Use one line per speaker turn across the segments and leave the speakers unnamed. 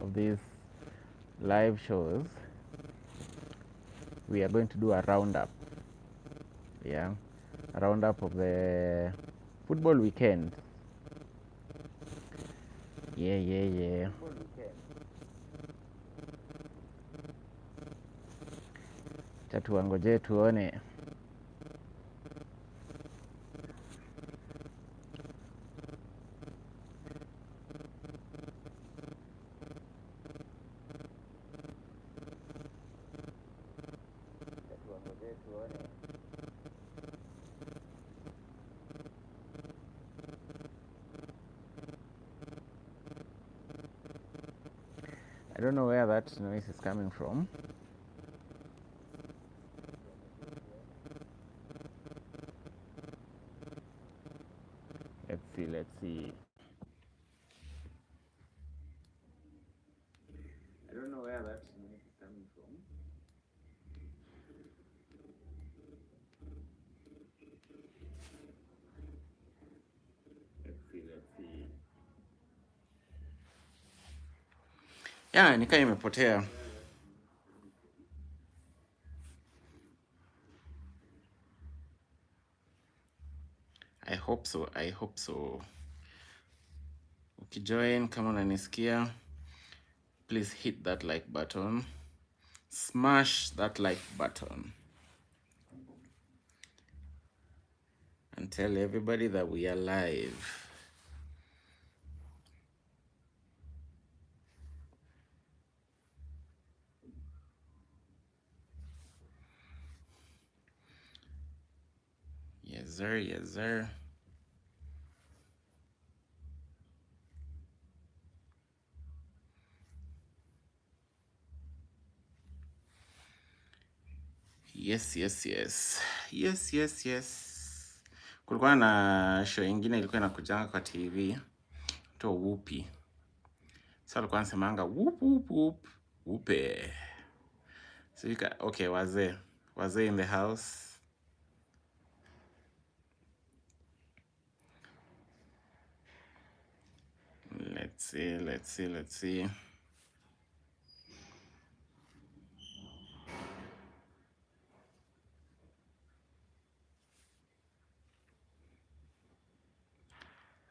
of these live shows, we are going to do a roundup. Yeah, a roundup of the football weekend. Yeah. Tuangoje tuone. I don't know where that noise is coming from. Let's see. I don't know where that noise is coming from. Let's see. Yeah, nikaa imepotea. I hope so. Ukijoin kama unanisikia, please hit that like button. Smash that like button. And tell everybody that we are live. Yes, sir. Yes. Kulikuwa na show ingine ilikuwa inakujanga kwa TV. To Whoopi. So alikuwa anasemanga whoop whoope. So okay, wazee in the house. Let's see.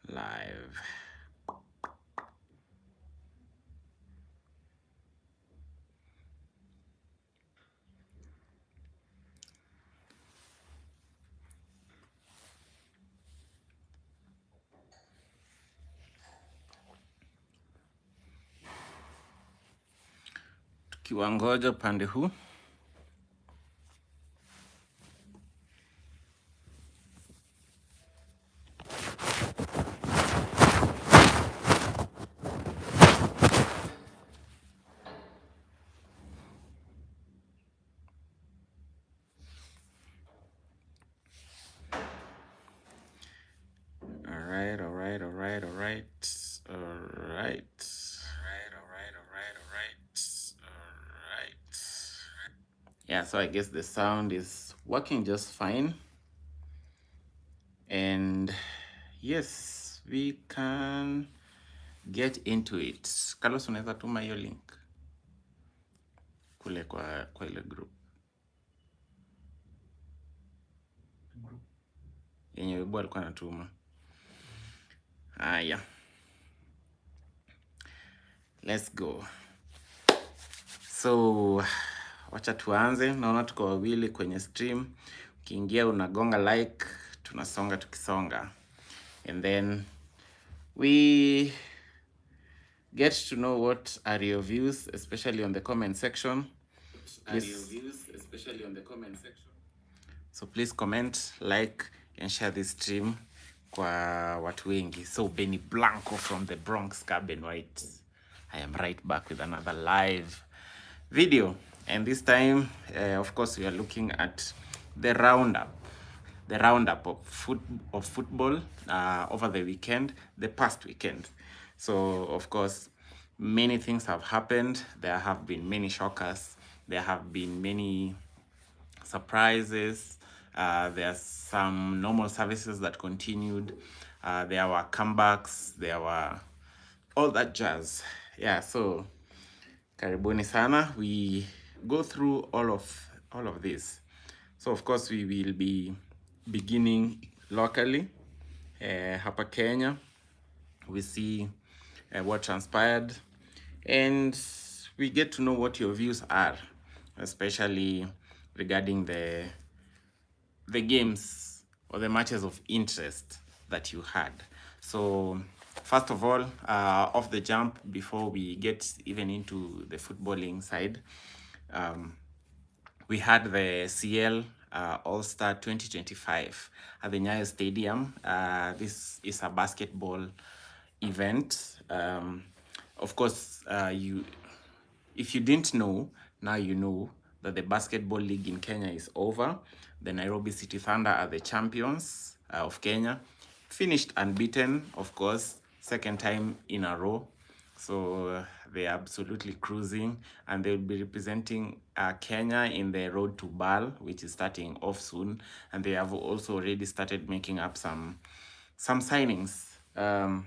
Live. Tukiwangoja pande huu. Alright. Yeah, so I guess the sound is working just fine. And yes, we can get into it. Carlos, unaweza tuma hiyo link kule kwa ile group yenye Webu alikuwa anatuma. Yeah. Let's go. So wacha tuanze. Naona tuko wawili kwenye stream. Ukiingia unagonga like, tunasonga tukisonga. And then we get to know what are your views, especially on the comment section. So please comment, like, and share this stream kwa watu wengi. So Benny Blanco from the Bronx, Cabin White. I am right back with another live video. And this time, of course, we are looking at the roundup. The roundup of football over the weekend, the past weekend. So, of course, many things have happened. There have been many shockers. There have been many surprises. There are some normal services that continued. There were comebacks. There were all that jazz. Yeah, so Karibuni sana. We go through all of this. So of course we will be beginning locally. Hapa Kenya, we see what transpired, and we get to know what your views are, especially regarding the games or the matches of interest that you had. So first of all, off the jump, before we get even into the footballing side, we had the CL All-Star 2025 at the Nyayo Stadium. This is a basketball event. Of course, if you didn't know, now you know that the basketball league in Kenya is over. The Nairobi City Thunder are the champions of Kenya. Finished unbeaten, of course, second time in a row. So they're absolutely cruising, and they'll be representing Kenya in the road to BAL, which is starting off soon. And they have also already started making up some signings on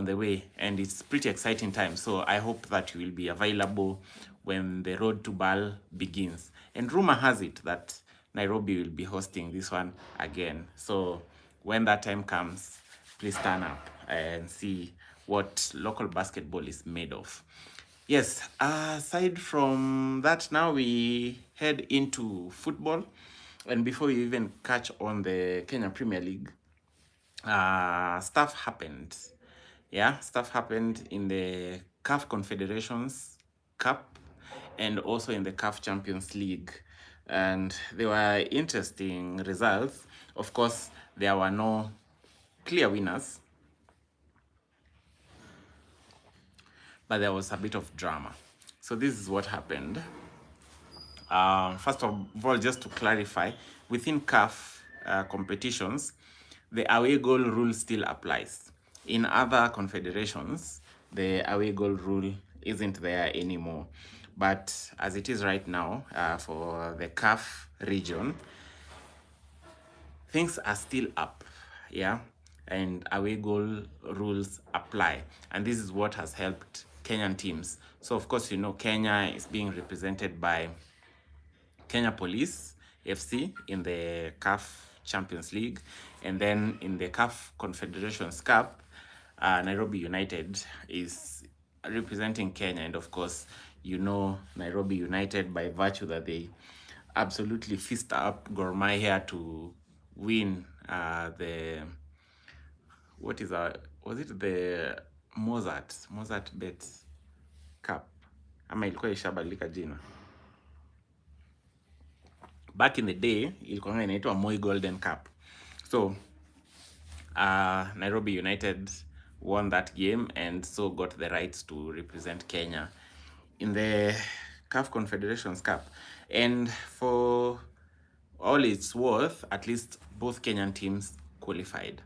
the way, and it's pretty exciting time. So I hope that you will be available when the road to BAL begins. And rumor has it that Nairobi will be hosting this one again. So when that time comes, please turn up and see what local basketball is made of. Yes, aside from that, now we head into football. And before you even catch on the Kenya Premier League, stuff happened. Yeah, stuff happened in the CAF Confederations Cup and also in the CAF Champions League. And there were interesting results. Of course, there were no clear winners, but there was a bit of drama. So this is what happened. First of all, just to clarify, within CAF competitions, the away goal rule still applies. In other confederations, the away goal rule isn't there anymore. But as it is right now, for the CAF region, things are still up, yeah, and away goal rules apply. And this is what has helped Kenyan teams. So of course, you know, Kenya is being represented by Kenya Police FC in the CAF Champions League, and then in the CAF Confederations Cup, Nairobi United is representing Kenya. And of course, you know, Nairobi United, by virtue that they absolutely fist up Gor Mahia to win was it the Mozart Bet Cup, ama ilikuwa ishabadilika jina? Back in the day, ilikuwa inaitwa Moi Golden Cup. So Nairobi United won that game and so got the rights to represent Kenya in the CAF Confederations Cup. And for all it's worth, at least both Kenyan teams qualified.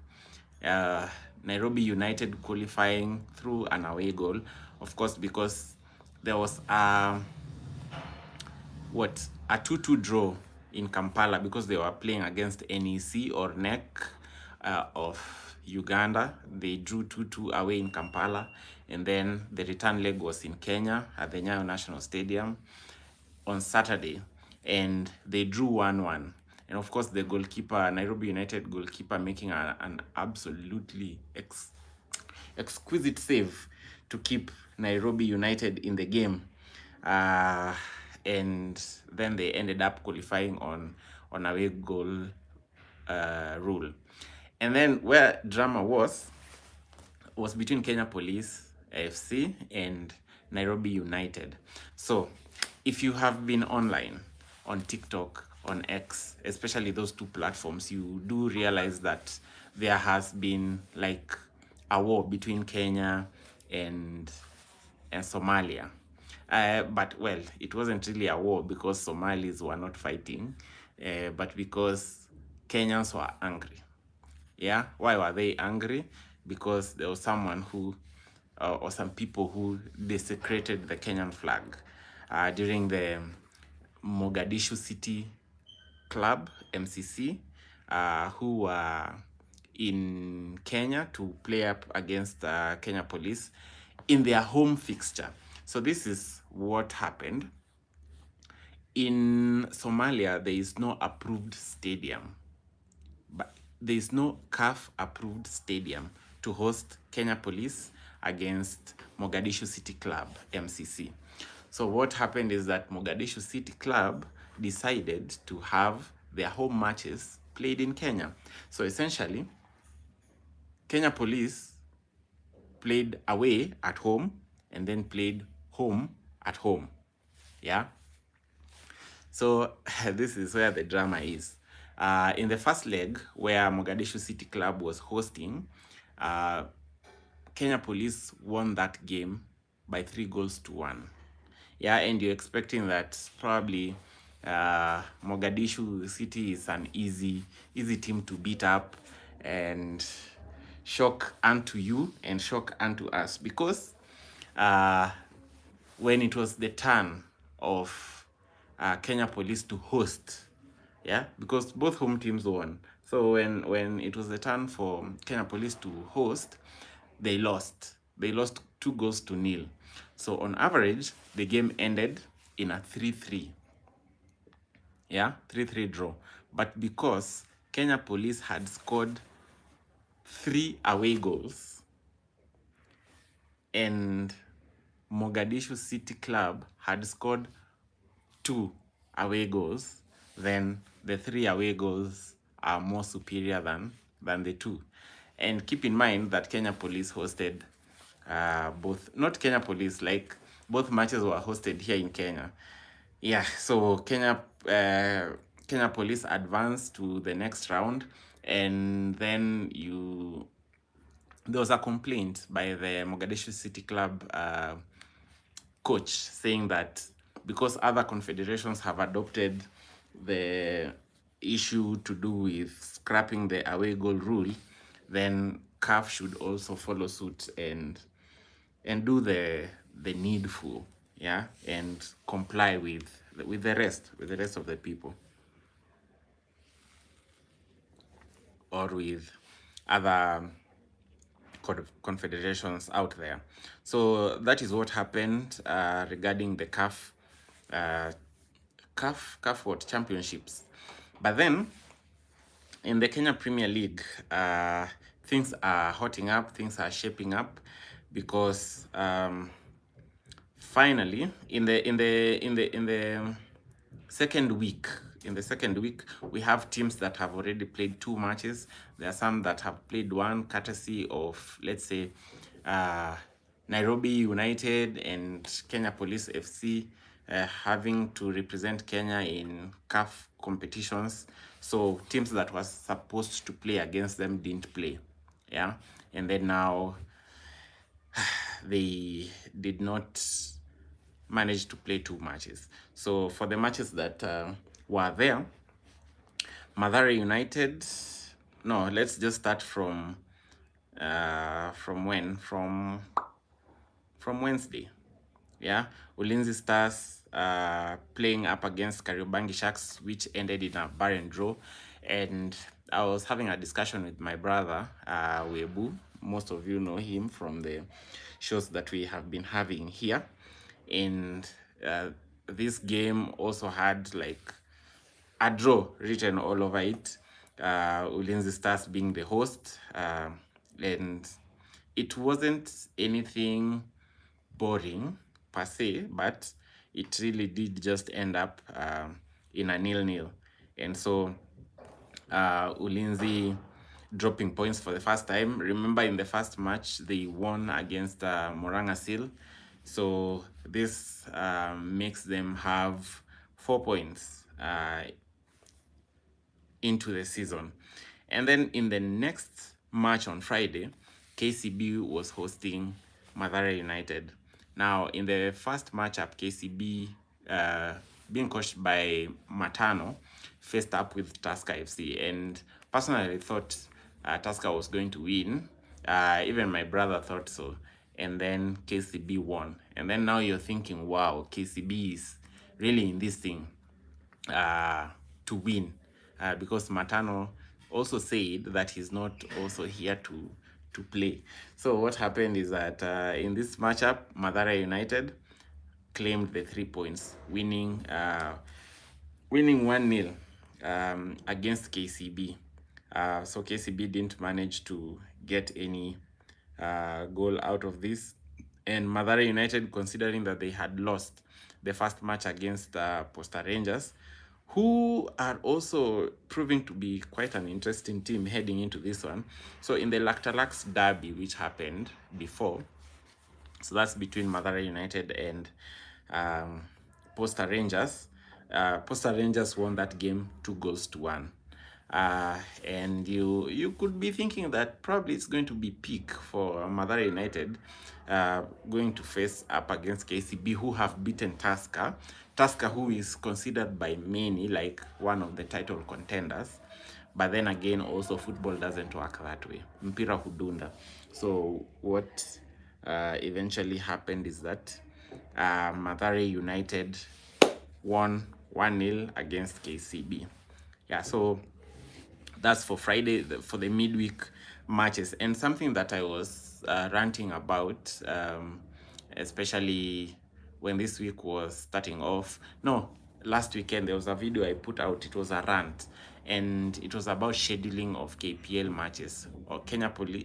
Nairobi United qualifying through an away goal, of course, because there was a 2-2 draw in Kampala because they were playing against NEC or NEC of Uganda. They drew 2-2 away in Kampala, and then the return leg was in Kenya at the Nyayo National Stadium on Saturday, and they drew 1-1. And of course, the goalkeeper, Nairobi United goalkeeper, making an absolutely exquisite save to keep Nairobi United in the game. And then they ended up qualifying on away goal rule. And then where drama was between Kenya Police FC and Nairobi United. So if you have been online on TikTok, on X, especially those two platforms, you do realize that there has been like a war between Kenya and Somalia. But well, it wasn't really a war because Somalis were not fighting, but because Kenyans were angry. Yeah, why were they angry? Because there was someone who, or some people who desecrated the Kenyan flag during the Mogadishu City Club, MCC, who were in Kenya to play up against Kenya Police in their home fixture. So this is what happened. In Somalia, there is no approved stadium, but there is no CAF approved stadium to host Kenya Police against Mogadishu City Club, MCC. So what happened is that Mogadishu City Club decided to have their home matches played in Kenya. So essentially, Kenya Police played away at home and then played home at home. Yeah. So this is where the drama is. In the first leg, where Mogadishu City Club was hosting, Kenya Police won that game by 3 goals to 1. Yeah, and you're expecting that probably Mogadishu City is an easy team to beat up and shock unto you and shock unto us, because when it was the turn of Kenya Police to host, yeah, because both home teams won. So when it was the turn for Kenya Police to host, they lost. They lost 2 goals to 0. So on average, the game ended in a 3-3. Yeah, 3-3 draw. But because Kenya Police had scored 3 away goals and Mogadishu City Club had scored 2 away goals, then the 3 away goals are more superior than the 2. And keep in mind that Kenya Police hosted both, not Kenya Police, like both matches were hosted here in Kenya. Yeah, so Kenya Police advanced to the next round, and then there was a complaint by the Mogadishu City Club coach saying that because other confederations have adopted the issue to do with scrapping the away goal rule, then CAF should also follow suit and do the needful, yeah, and comply with the rest of the people, or with other confederations out there. So that is what happened regarding the CAF World Championships. But then in the Kenya Premier League, things are hotting up, things are shaping up, because finally in the second week, we have teams that have already played 2 matches. There are some that have played 1, courtesy of, let's say, Nairobi United and Kenya Police FC having to represent Kenya in CAF competitions. So teams that was supposed to play against them didn't play. Yeah. And then now they did not manage to play 2 matches. So for the matches that were there, Mathare United, no, let's just start from when? From Wednesday. Yeah, Ulinzi Stars playing up against Kariobangi Sharks, which ended in a barren draw. And I was having a discussion with my brother, Webu. Most of you know him from the shows that we have been having here. And this game also had like a draw written all over it. Ulinzi Stars being the host, and it wasn't anything boring per se, but it really did just end up in a 0-0. And so Ulinzi dropping points for the first time. Remember, in the first match they won against Moranga Seal, so this makes them have 4 points into the season. And then in the next match on Friday, KCB was hosting Mathare United. Now, in the first matchup, KCB, being coached by Matano, faced up with Tusker FC. And personally, I thought Tusker was going to win. Even my brother thought so. And then KCB won. And then now you're thinking, wow, KCB is really in this thing to win. Because Matano also said that he's not also here to play. So what happened is that in this matchup, Mathare United claimed the 3 points, winning 1-0 against KCB. So KCB didn't manage to get any goal out of this. And Mathare United, considering that they had lost the first match against Posta Rangers, who are also proving to be quite an interesting team heading into this one. So in the Lactalax derby, which happened before, so that's between Mathare United and Posta Rangers. Posta Rangers won that game 2-1. And you could be thinking that probably it's going to be peak for Mathare United, going to face up against KCB, who have beaten Tusker. Tusker, who is considered by many like one of the title contenders. But then again, also football doesn't work that way. Mpira hudunda. So what eventually happened is that Mathare United won 1-0 against KCB. Yeah, so that's for Friday, for the midweek matches. And something that I was ranting about, especially when this week was starting off. No, last weekend there was a video I put out. It was a rant, and it was about scheduling of KPL matches, or Kenya Premier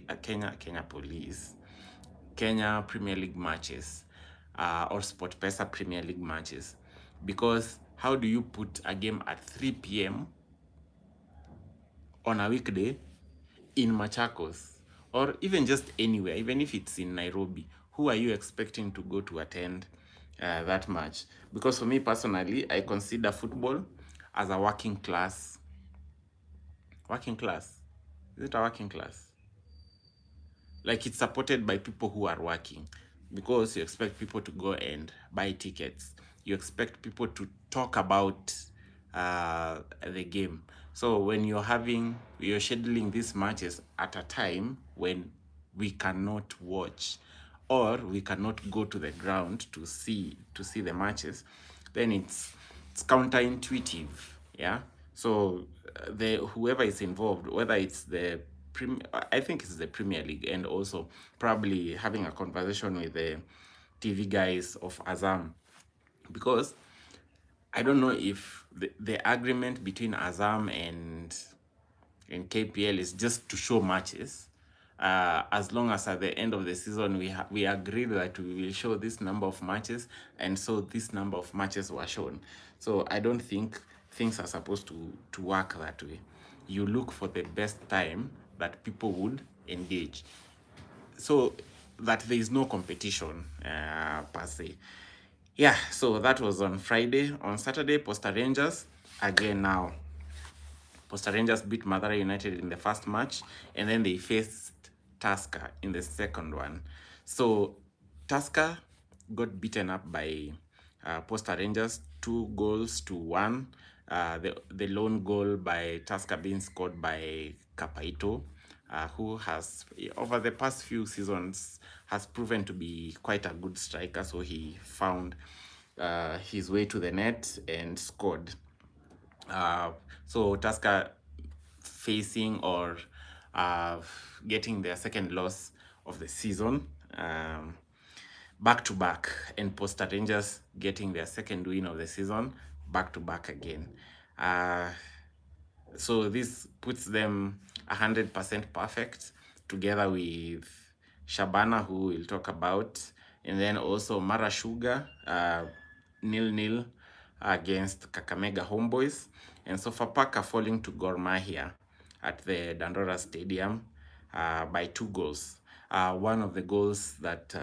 League matches, or SportPesa Premier League matches. Because how do you put a game at 3 p.m. on a weekday in Machakos, or even just anywhere, even if it's in Nairobi? Who are you expecting to go to attend that match? Because for me personally, I consider football as a working class. Working class? Is it a working class? Like, it's supported by people who are working, because you expect people to go and buy tickets. You expect people to talk about the game. So when you're scheduling these matches at a time when we cannot watch, or we cannot go to the ground to see the matches, then it's counterintuitive. Yeah. So whoever is involved, whether it's I think it's the Premier League, and also probably having a conversation with the TV guys of Azam, because I don't know if the agreement between Azam and KPL is just to show matches. As long as at the end of the season we agreed that we will show this number of matches, and so this number of matches were shown. So I don't think things are supposed to work that way. You look for the best time that people would engage, so that there is no competition per se. Yeah, so that was on Friday. On Saturday, Posta Rangers again. Now Posta Rangers beat Mathare United in the first match, and then they faced Tusker in the second one. So Tusker got beaten up by Posta Rangers 2-1. The lone goal by Tusker being scored by Kapaito, who has, over the past few seasons, has proven to be quite a good striker. So he found his way to the net and scored. So Tusker facing, or getting their second loss of the season, back to back, and Posta Rangers getting their second win of the season back to back again. So this puts them 100% perfect, together with Shabana, who we'll talk about, and then also Mara Sugar, 0-0 against Kakamega Homeboys, and Sofapaka falling to Gor Mahia at the Dandora Stadium by 2 goals. One of the goals that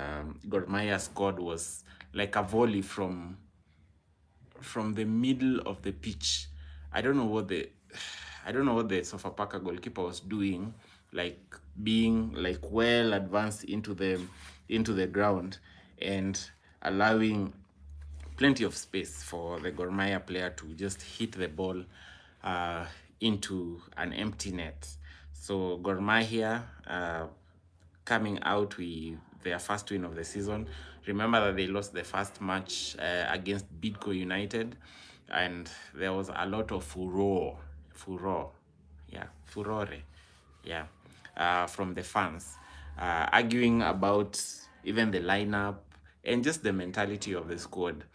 Gor Mahia scored was like a volley from the middle of the pitch. I don't know what the Sofapaka goalkeeper was doing, like being like well advanced into the ground and allowing plenty of space for the Gor Mahia player to just hit the ball into an empty net. So Gor Mahia coming out with their first win of the season. Remember that they lost the first match against Bidco United, and there was a lot of furore, from the fans, arguing about even the lineup and just the mentality of the squad.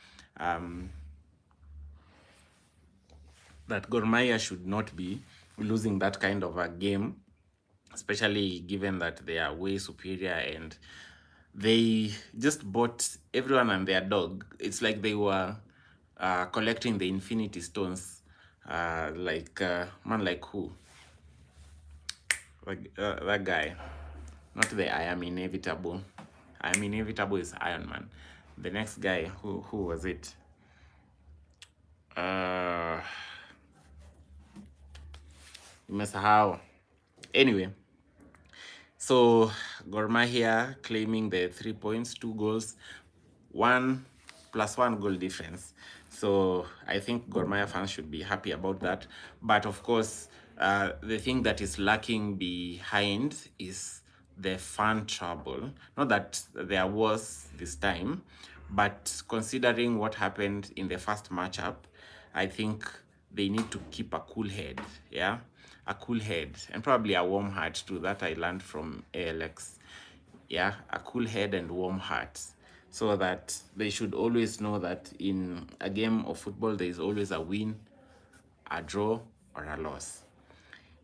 That Gor Mahia should not be losing that kind of a game, especially given that they are way superior and they just bought everyone and their dog. It's like they were collecting the Infinity Stones. Man, like who? Like that guy. Not the I am inevitable. I am inevitable is Iron Man. The next guy, who was it? Nimesahau. Anyway, so Gor Mahia claiming the 3 points, 2 goals, 1+1 goal difference. So I think Gor Mahia fans should be happy about that. But of course, the thing that is lacking behind is the fan trouble. Not that there was this time, but considering what happened in the first matchup, I think they need to keep a cool head. Yeah, a cool head and probably a warm heart too. That I learned from ALX. Yeah, a cool head and warm heart, so that they should always know that in a game of football there is always a win, a draw, or a loss.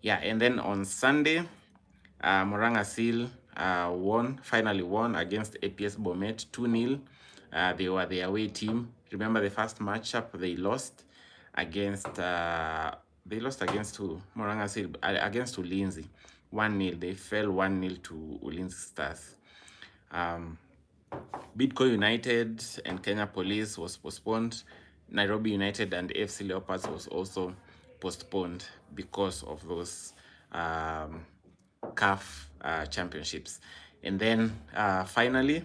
Yeah, and then on Sunday, Moranga Seal finally won against APS Bomet 2-0. They were the away team. Remember the first matchup they lost against who? Moranga Seal against Ulinzi 1-0. They fell 1-0 to Ulinzi Stars. Bidco United and Kenya Police was postponed. Nairobi United and FC Leopards was also postponed because of those CAF championships. And then finally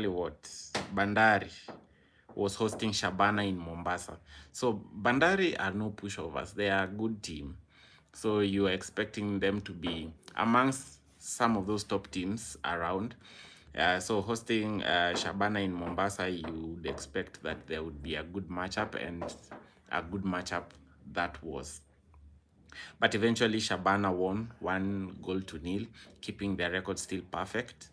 what? Bandari was hosting Shabana in Mombasa. So Bandari are no pushovers. They are a good team. So you are expecting them to be amongst some of those top teams around. So hosting Shabana in Mombasa, you would expect that there would be a good matchup, and a good matchup that was. But eventually Shabana won 1-0, keeping their record still perfect.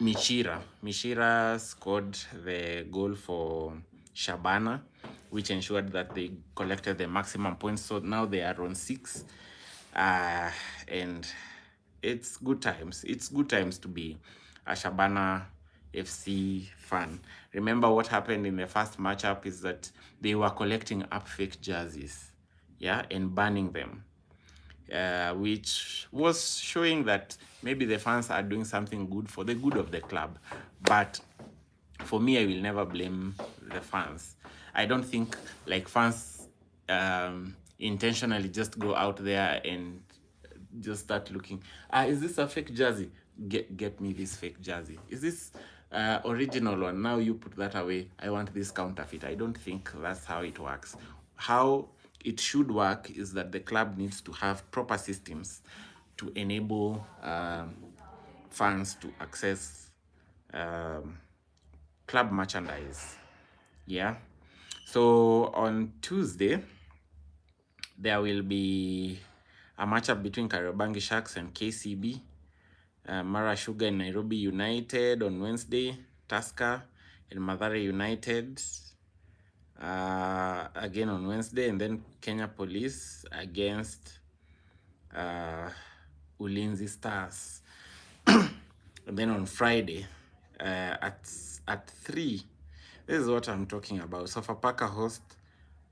Mishira scored the goal for Shabana, which ensured that they collected the maximum points. So now they are on 6. And it's good times. It's good times to be a Shabana FC fan. Remember what happened in the first matchup is that they were collecting up fake jerseys, yeah, and banning them. Which was showing that maybe the fans are doing something good for the good of the club. But for me, I will never blame the fans. I don't think like fans intentionally just go out there and just start looking. Is this a fake jersey? Get me this fake jersey. Is this original one? Now you put that away. I want this counterfeit. I don't think that's how it works. How it should work is that the club needs to have proper systems to enable fans to access club merchandise. Yeah. So on Tuesday, there will be a matchup between Kariobangi Sharks and KCB. Mara Sugar and Nairobi United on Wednesday. Tusker and Mathare United again on Wednesday. And then Kenya Police against Ulinzi Stars. And then on Friday at 3, this is what I'm talking about. Sofapaka host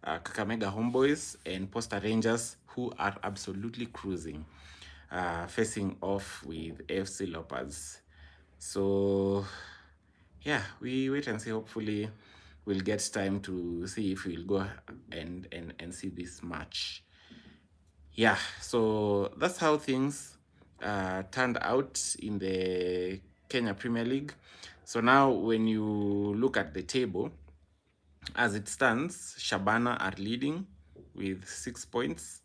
Kakamega Homeboys and Posta Rangers, who are absolutely cruising, facing off with AFC Leopards. So yeah, we wait and see. Hopefully we'll get time to see if we'll go and see this match. Yeah, so that's how things turned out in the Kenya Premier League. So now when you look at the table, as it stands, Shabana are leading with 6 points.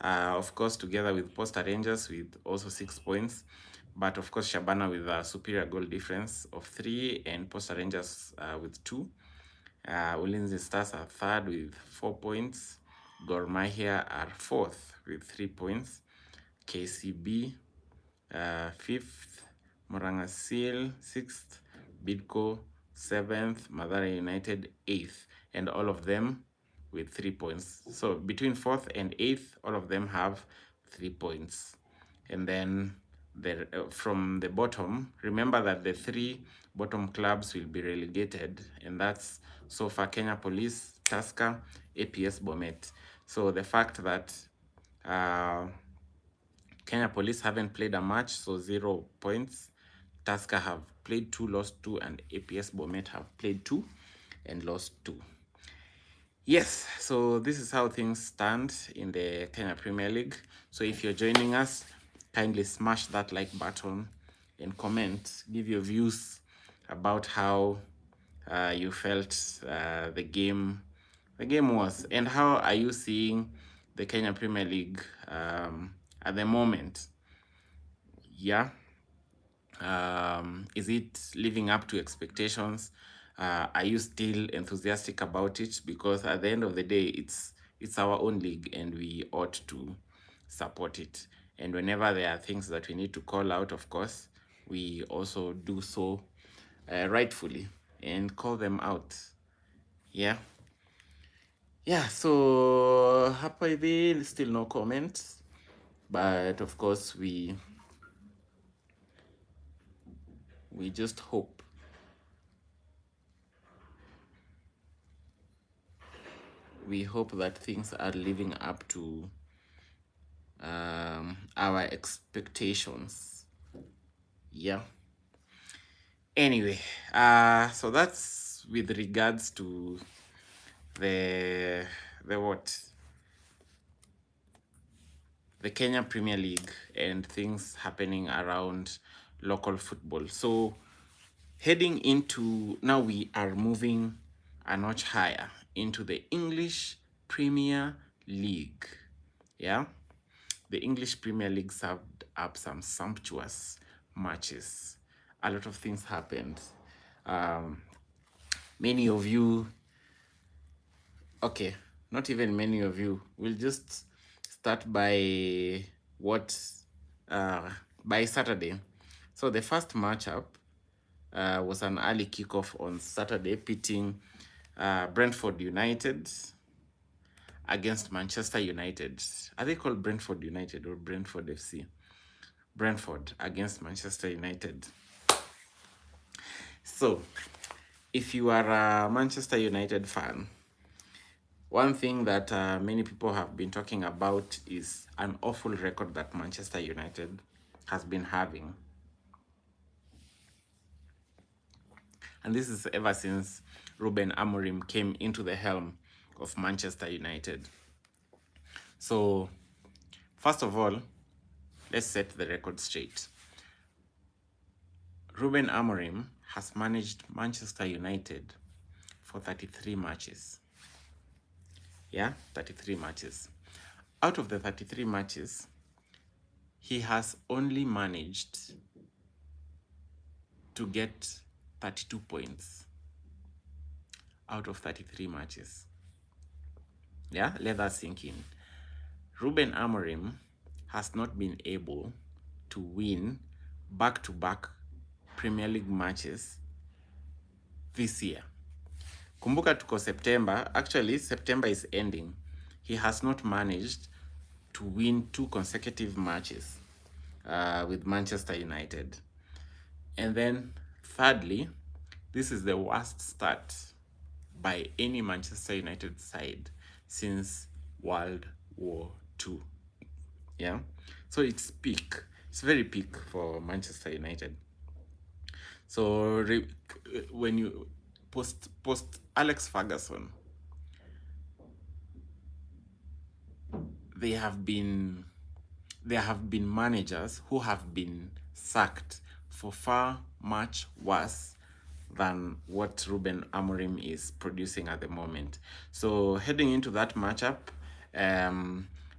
Of course, together with Posta Rangers with also 6 points. But of course, Shabana with a superior goal difference of 3 and Posta Rangers with 2. Ulinzi Stars are third with 4 points. Gor Mahia are fourth with 3 points. KCB 5th, Moranga Seal 6th, Bidco 7th, Madara United 8th, and all of them with 3 points. So between 4th and 8th, all of them have 3 points. And then from the bottom, remember that the 3 bottom clubs will be relegated, and that's so far Kenya Police, Tusker, APS Bomet. So the fact that Kenya Police haven't played a match, so 0 points. Tusker have played 2, lost 2, and APS Bomet have played 2 and lost 2. Yes, so this is how things stand in the Kenya Premier League. So if you're joining us, kindly smash that like button and comment, give your views about how you felt the game was, and how are you seeing the Kenya Premier League at the moment. Yeah, is it living up to expectations? Are you still enthusiastic about it? Because at the end of the day, it's our own league and we ought to support it. And whenever there are things that we need to call out, of course, we also do so rightfully and call them out. Yeah. Yeah, so hapa hivi still no comments, but of course we just hope that things are living up to our expectations. Yeah. Anyway, so that's with regards to the Kenya Premier League and things happening around local football. So heading into, now we are moving a notch higher into the English Premier League. Yeah, the English Premier League served up some sumptuous matches. A lot of things happened. Many of you, okay, not even many of you, we'll just start by by Saturday. So the first matchup was an early kickoff on Saturday, pitting Brentford United against Manchester United. Are they called Brentford United or Brentford FC? Brentford against Manchester United. So, if you are a Manchester United fan, one thing that many people have been talking about is an awful record that Manchester United has been having. And this is ever since Ruben Amorim came into the helm of Manchester United. So, first of all, let's set the record straight. Ruben Amorim has managed Manchester United for 33 matches. Yeah, 33 matches. Out of the 33 matches, he has only managed to get 32 points out of 33 matches. Yeah, let that sink in. Ruben Amorim has not been able to win back-to-back Premier League matches this year. Kumbuka tuko September. Actually, September is ending. He has not managed to win 2 consecutive matches with Manchester United. And then, thirdly, this is the worst start by any Manchester United side since World War II. Yeah, so it's peak. It's very peak for Manchester United. So when you post Alex Ferguson, there have been managers who have been sacked for far much worse than what Ruben Amorim is producing at the moment. So heading into that matchup,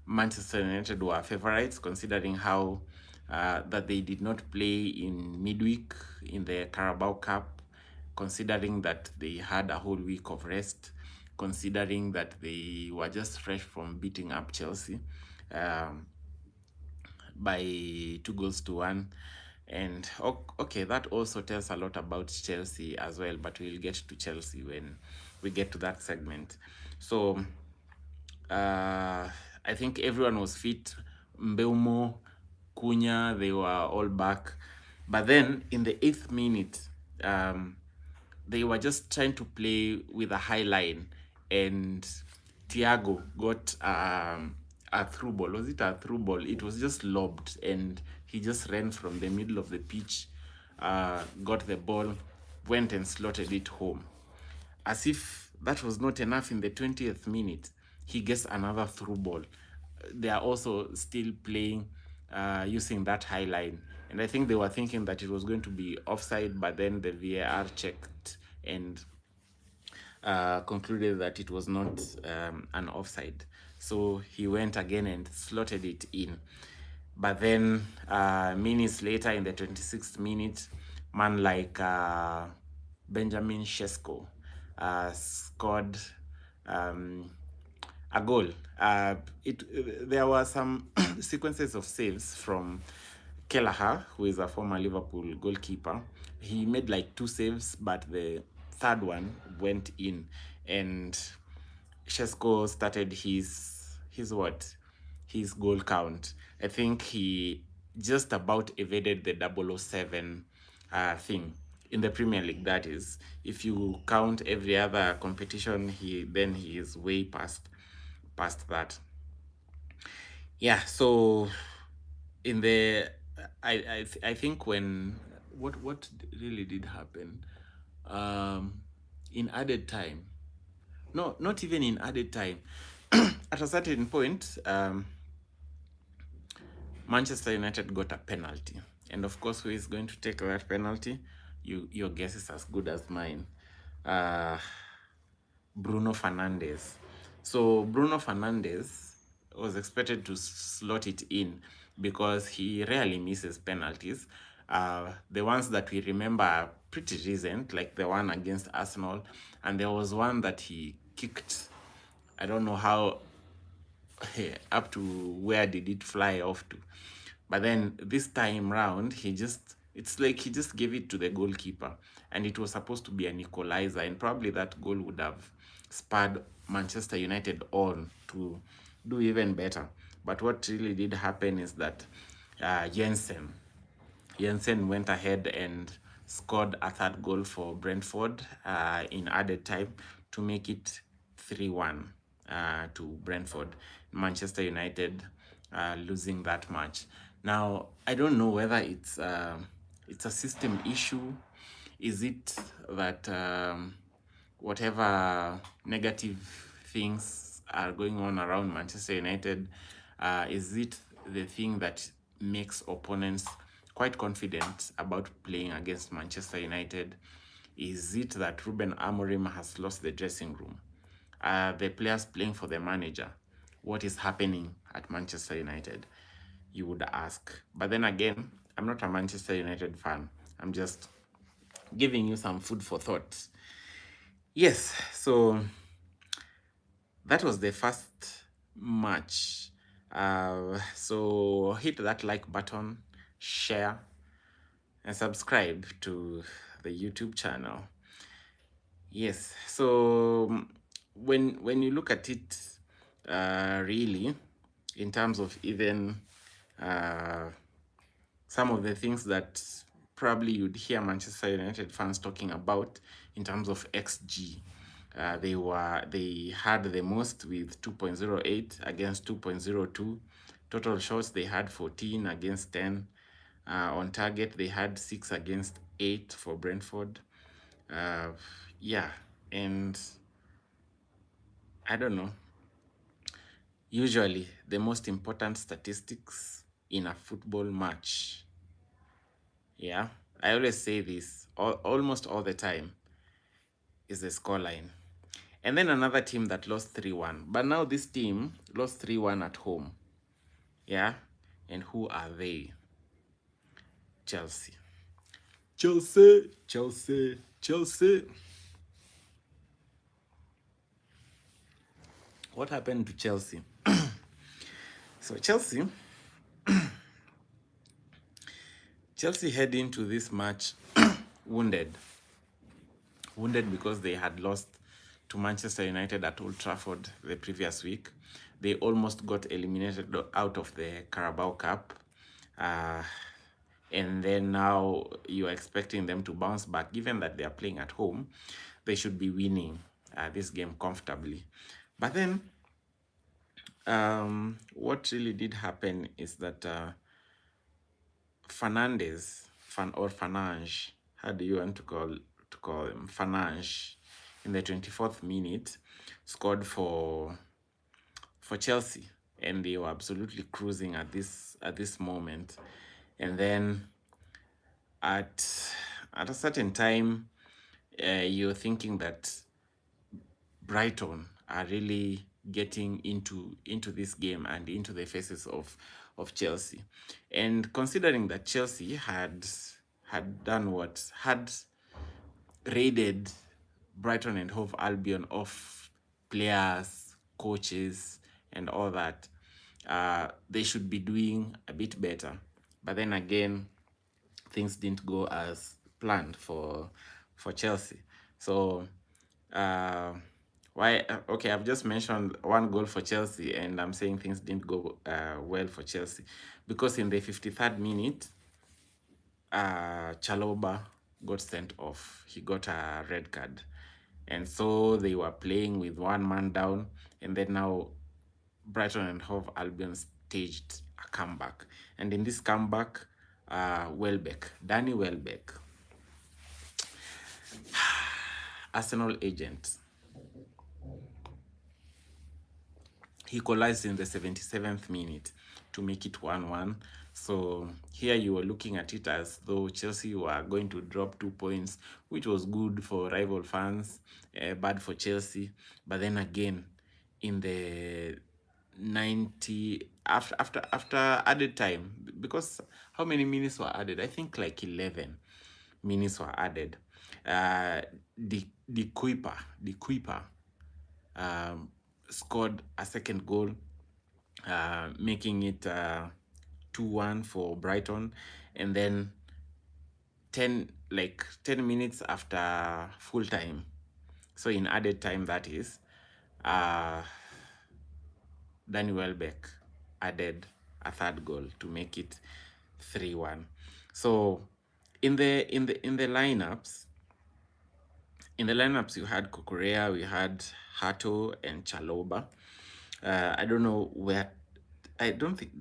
Manchester United were favorites, considering how that they did not play in midweek in the Carabao Cup, considering that they had a whole week of rest, considering that they were just fresh from beating up Chelsea. by 2-1. And okay, that also tells a lot about Chelsea as well, but we'll get to Chelsea when we get to that segment. So I think everyone was fit. Mbeumo, Cunha, they were all back. But then in the 8th minute, they were just trying to play with a high line, and Thiago got a through ball. Was it a through ball? It was just lobbed, and he just ran from the middle of the pitch, got the ball, went and slotted it home. As if that was not enough, in the 20th minute, he gets another through ball. They are also still playing using that high line. And I think they were thinking that it was going to be offside, but then the VAR checked and concluded that it was not an offside. So he went again and slotted it in. But then minutes later, in the 26th minute, man like Benjamin Sesko scored a goal. There were some sequences of saves from Kelleher, who is a former Liverpool goalkeeper. He made like 2 saves, but the third one went in, and Sesko started his what? His goal count. I think he just about evaded the 007 thing in the Premier League. That is, if you count every other competition, he is way past that. Yeah. So in the I think when what really did happen in added time. No, not even in added time. At a certain point, Manchester United got a penalty. And of course, who is going to take that penalty? Your guess is as good as mine. Bruno Fernandes. So Bruno Fernandes was expected to slot it in because he rarely misses penalties. The ones that we remember are pretty recent, like the one against Arsenal, and there was one that he kicked. I don't know how up to where did it fly off to. But then this time round, it's like he just gave it to the goalkeeper, and it was supposed to be an equalizer, and probably that goal would have spurred Manchester United on to do even better. But what really did happen is that Jensen went ahead and scored a third goal for Brentford in added time to make it 3-1 to Brentford. Manchester United losing that match. Now, I don't know whether it's a system issue. Is it that whatever negative things are going on around Manchester United, is it the thing that makes opponents quite confident about playing against Manchester United? Is it that Ruben Amorim has lost the dressing room? The players playing for the manager? What is happening at Manchester United, you would ask. But then again, I'm not a Manchester United fan. I'm just giving you some food for thought. Yes, so that was the first match. So hit that like button, share, and subscribe to the YouTube channel. Yes, so when you look at it, really, in terms of even some of the things that probably you'd hear Manchester United fans talking about in terms of XG. They had the most with 2.08 against 2.02. Total shots, they had 14 against 10. On target, they had 6 against 8 for Brentford. Yeah, and I don't know. Usually, the most important statistics in a football match, yeah, I always say this almost all the time, is the scoreline. And then another team that lost 3-1. But now this team lost 3-1 at home. Yeah? And who are they? Chelsea. Chelsea, Chelsea, Chelsea. What happened to Chelsea? So Chelsea Chelsea head into this match wounded because they had lost to Manchester United at Old Trafford the previous week. They almost got eliminated out of the Carabao Cup. And then now you're expecting them to bounce back. Given that they are playing at home, they should be winning this game comfortably. But then what really did happen is that Fernandes, how do you want to call him? Fernandes, in the 24th minute, scored for Chelsea, and they were absolutely cruising at this moment. And then at a certain time, you're thinking that Brighton are really getting into this game and into the faces of Chelsea. And considering that Chelsea had raided Brighton and Hove Albion of players, coaches, and all that, they should be doing a bit better. But then again, things didn't go as planned for Chelsea. So okay, I've just mentioned one goal for Chelsea, and I'm saying things didn't go well for Chelsea, because in the 53rd minute, Chalobah got sent off. He got a red card, and so they were playing with one man down, and then now Brighton and Hove Albion staged a comeback. And in this comeback, Danny Welbeck, Arsenal agent, he equalized in the 77th minute to make it 1-1. So here you were looking at it as though Chelsea were going to drop 2 points, which was good for rival fans, bad for Chelsea. But then again, in the 90 after added time, because how many minutes were added? I think like 11 minutes were added. The Kuiper scored a second goal, making it 2-1 for Brighton. And then 10 minutes after full time, so in added time, that is, Danny Welbeck added a third goal to make it 3-1. So in the lineups, you had Kukurea, we had Hato and Chalobah. I don't know where. I don't think,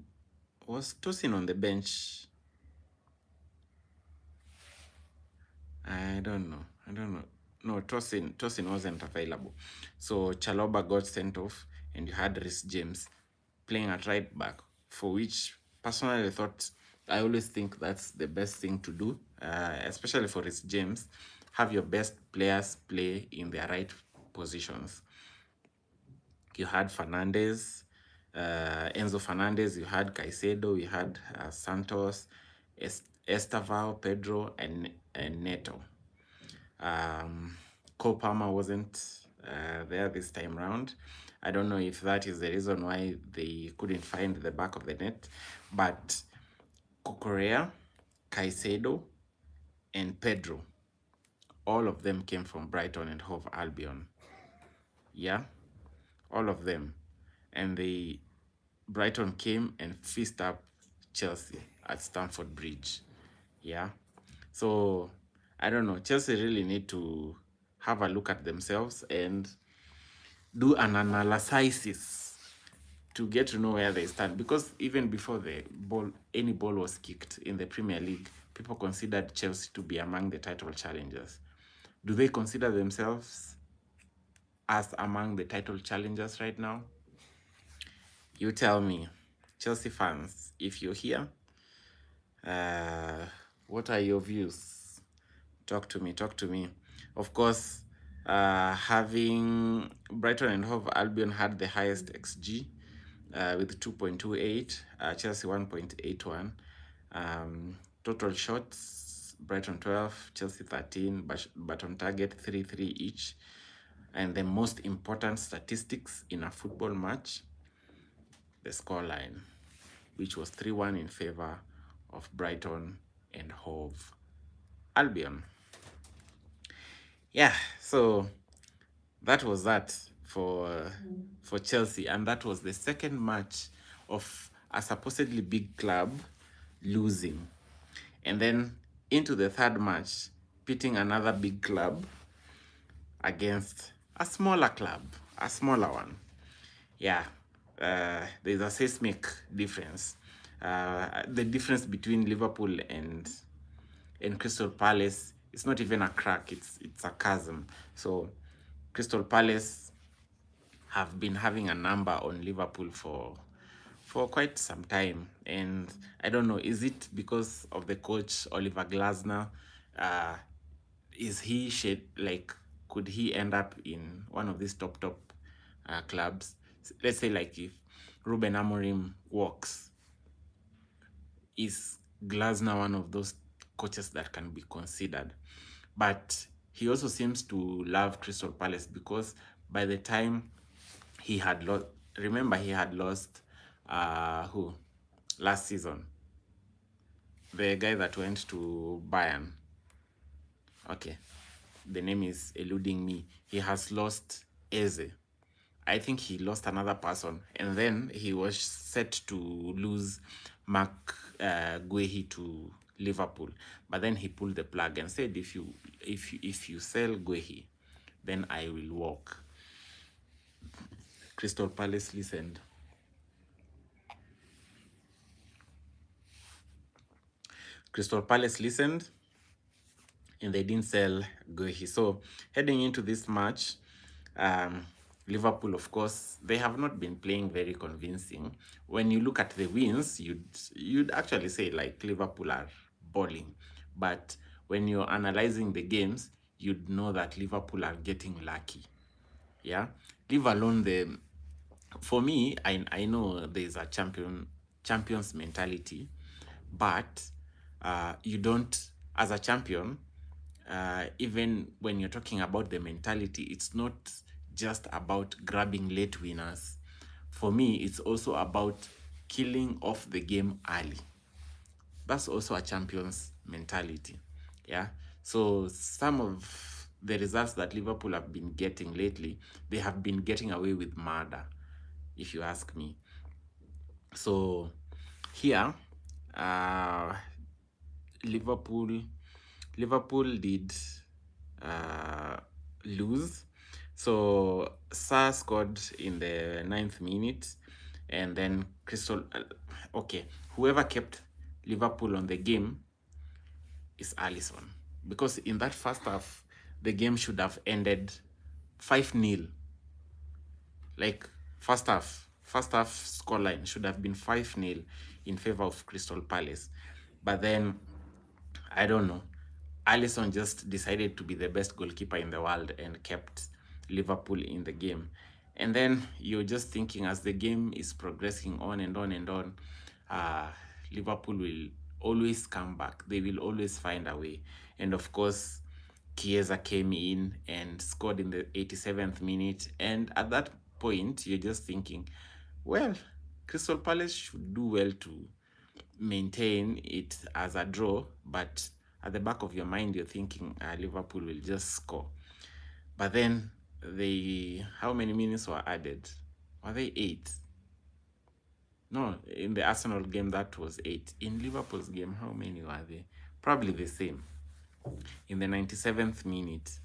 was Tosin on the bench? I don't know. No, Tosin wasn't available. So Chalobah got sent off, and you had Reece James playing at right back, for which personally I always think that's the best thing to do, especially for Reece James. Have your best players play in their right positions. You had Fernandes, Enzo Fernandez, you had Caicedo, you had Santos, Estevao, Pedro, and Neto. Cole Palmer wasn't there this time round. I don't know if that is the reason why they couldn't find the back of the net, but Kukurea, Caicedo, and Pedro, all of them came from Brighton and Hove Albion. Yeah, all of them. And Brighton came and feasted up Chelsea at Stamford Bridge. Yeah. So I don't know. Chelsea really need to have a look at themselves and do an analysis to get to know where they stand. Because even before any ball was kicked in the Premier League, people considered Chelsea to be among the title challengers. Do they consider themselves as among the title challengers right now? You tell me, Chelsea fans, if you're here, what are your views? Talk to me. Of course, having Brighton and Hove Albion had the highest XG with 2.28, Chelsea 1.81. Total shots, Brighton 12, Chelsea 13, but on target 3-3 each. And the most important statistics in a football match, the scoreline, which was 3-1 in favor of Brighton and Hove Albion. Yeah, so that was that for Chelsea, and that was the second match of a supposedly big club losing, and then into the third match, pitting another big club against a smaller club, a smaller one. Yeah, there's a seismic difference. The difference between Liverpool and Crystal Palace, it's not even a crack, it's a chasm. So Crystal Palace have been having a number on Liverpool for quite some time, and I don't know, is it because of the coach Oliver Glasner? Uh, is he like, could he end up in one of these top clubs? Let's say like if Ruben Amorim walks, is Glasner one of those coaches that can be considered? But he also seems to love Crystal Palace, because by the time he had lost, remember he had lost who last season? The guy that went to Bayern. Okay, the name is eluding me. He has lost Eze. I think he lost another person, and then he was set to lose Mark Guehi to Liverpool, but then he pulled the plug and said, if you sell Guehi, then I will walk. Crystal Palace listened. Crystal Palace listened, and they didn't sell Guehi. So heading into this match, Liverpool, of course, they have not been playing very convincing. When you look at the wins, you'd actually say like Liverpool are balling. But when you're analyzing the games, you'd know that Liverpool are getting lucky. Yeah, leave alone the. For me, I know there's a champions mentality, but you don't, as a champion, even when you're talking about the mentality, it's not just about grabbing late winners. For me, it's also about killing off the game early. That's also a champion's mentality. Yeah. So some of the results that Liverpool have been getting lately, they have been getting away with murder, if you ask me. So here, Liverpool did lose. So Sa scored in the 9th minute, and then okay, whoever kept Liverpool on the game is Alisson, because in that first half the game should have ended 5-0. Like first half scoreline should have been 5-0 in favor of Crystal Palace, but then I don't know, Alisson just decided to be the best goalkeeper in the world and kept Liverpool in the game. And then you're just thinking, as the game is progressing on and on and on, Liverpool will always come back. They will always find a way. And of course, Chiesa came in and scored in the 87th minute. And at that point, you're just thinking, well, Crystal Palace should do well to maintain it as a draw, but at the back of your mind, you're thinking Liverpool will just score. But then how many minutes were added? Were they 8? No, in the Arsenal game, that was 8. In Liverpool's game, how many were they? Probably the same. In the 97th minute,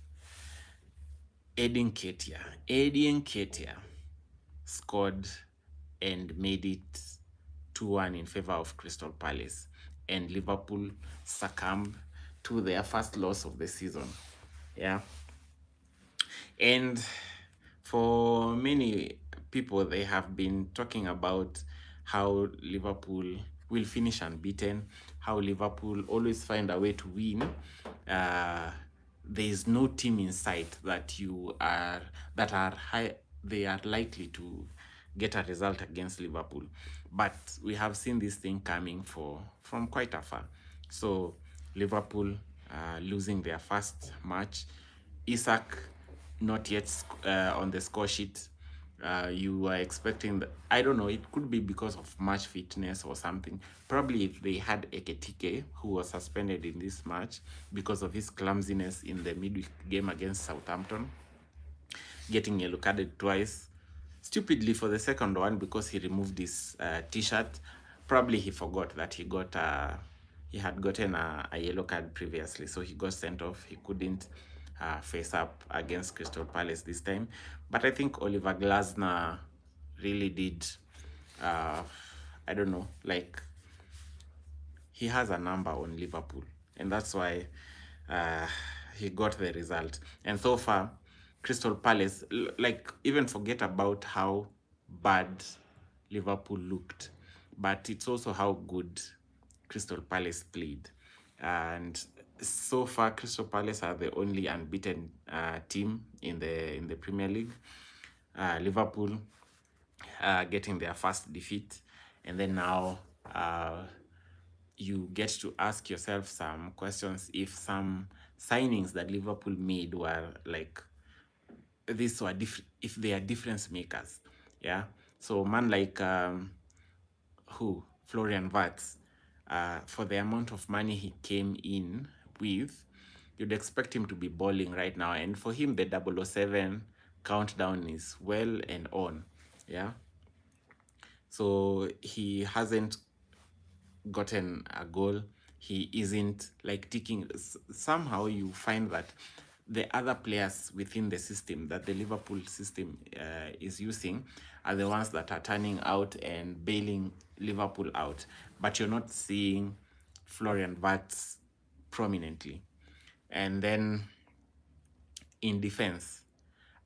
Eddie Nketiah scored and made it 2-1 in favor of Crystal Palace, and Liverpool succumbed to their first loss of the season. Yeah. And for many people, they have been talking about how Liverpool will finish unbeaten, how Liverpool always find a way to win. There is no team in sight that they are likely to get a result against Liverpool. But we have seen this thing coming from quite afar. So Liverpool losing their first match, Isak not yet on the score sheet, You were expecting that, I don't know, it could be because of match fitness or something. Probably if they had Eketike, who was suspended in this match because of his clumsiness in the midweek game against Southampton, getting yellow carded twice, stupidly for the second one because he removed his t-shirt. Probably he forgot that he had gotten a yellow card previously, so he got sent off. He couldn't face up against Crystal Palace this time. But I think Oliver Glasner really did, I don't know, like, he has a number on Liverpool, and that's why uh, he got the result. And so far, Crystal Palace, like, even forget about how bad Liverpool looked, but it's also how good Crystal Palace played. And so far, Crystal Palace are the only unbeaten team in the Premier League. Liverpool getting their first defeat, and then now you get to ask yourself some questions if some signings that Liverpool made were like, these were different, if they are difference makers. Yeah. So man like who Florian Wirtz, for the amount of money he came in with, you'd expect him to be balling right now. And for him, the 007 countdown is well and on. Yeah. So he hasn't gotten a goal. He isn't like ticking. Somehow you find that the other players within the system that the Liverpool system is using are the ones that are turning out and bailing Liverpool out. But you're not seeing Florian Wirtz prominently. And then in defense,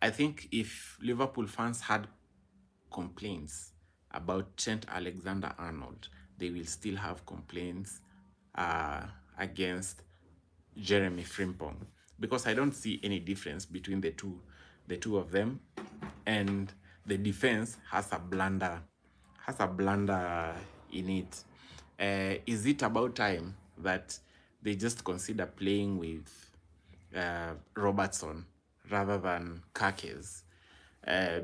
I think if Liverpool fans had complaints about Trent Alexander-Arnold, they will still have complaints uh, against Jeremy Frimpong, because I don't see any difference between the two of them, and the defense has a blunder in it. Is it about time that they just consider playing with Robertson rather than Kakes?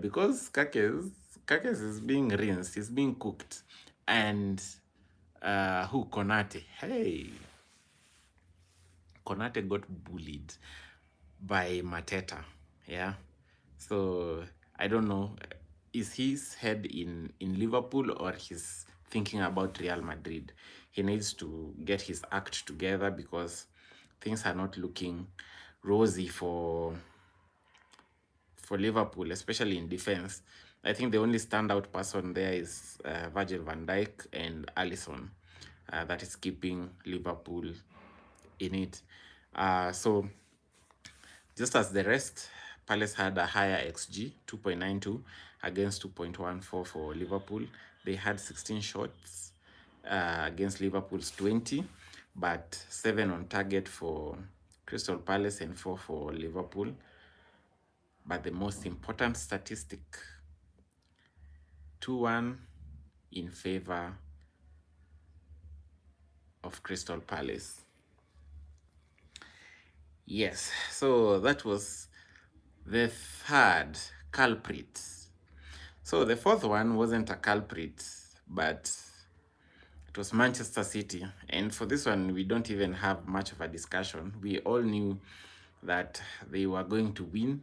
Because Kakes is being rinsed, he's being cooked, and who Konate? Hey, Konate got bullied by Mateta. Yeah. So I don't know. Is his head in Liverpool, or he's thinking about Real Madrid? He needs to get his act together, because things are not looking rosy for Liverpool, especially in defense. I think the only standout person there is Virgil van Dijk and Alisson, that is keeping Liverpool in it. So just as the rest, Palace had a higher XG, 2.92 against 2.14 for Liverpool. They had 16 shots against Liverpool's 20, but 7 on target for Crystal Palace and 4 for Liverpool. But the most important statistic, 2-1 in favor of Crystal Palace. Yes, so that was the third culprit. So the fourth one wasn't a culprit, but it was Manchester City. And for this one, we don't even have much of a discussion. We all knew that they were going to win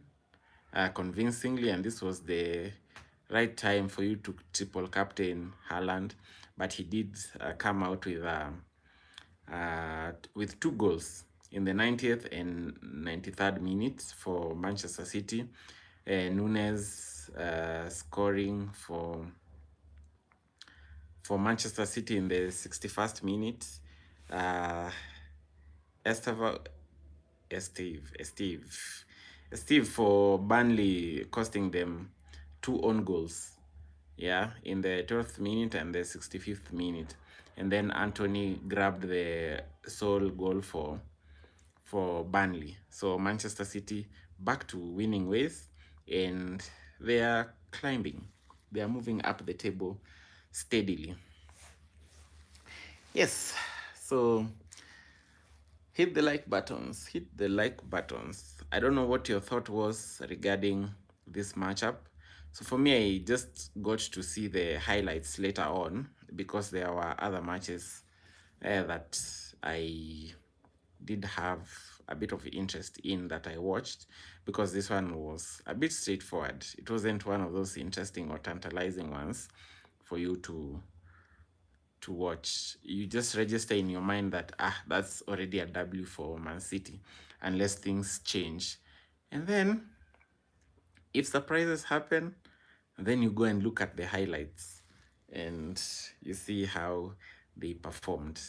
convincingly, and this was the right time for you to triple captain Haaland. But he did come out with 2 goals in the 90th and 93rd minutes for Manchester City. Nunes scoring for Manchester City in the 61st minute. Steve for Burnley, costing them 2 own goals. Yeah, in the 12th minute and the 65th minute. And then Anthony grabbed the sole goal for Burnley. So Manchester City back to winning ways, and they are climbing. They are moving up the table steadily. Yes, so hit the like buttons. Hit the like buttons. I don't know what your thought was regarding this matchup. So for me, I just got to see the highlights later on because there were other matches that I did have a bit of interest in that I watched, because this one was a bit straightforward. It wasn't one of those interesting or tantalizing ones for you to watch. You just register in your mind that that's already a W for Man City, unless things change. And then if surprises happen, then you go and look at the highlights and you see how they performed.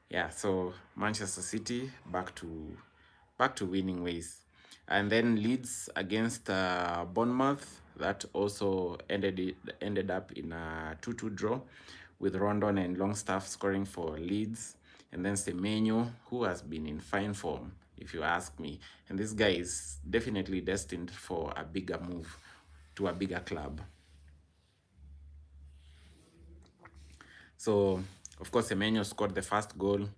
Yeah, so Manchester City back to winning ways. And then Leeds against Bournemouth, that also ended up in a 2-2 draw, with Rondon and Longstaff scoring for Leeds, and then Semenyo, who has been in fine form, if you ask me. And this guy is definitely destined for a bigger move to a bigger club. So, of course, Semenyo scored the first goal,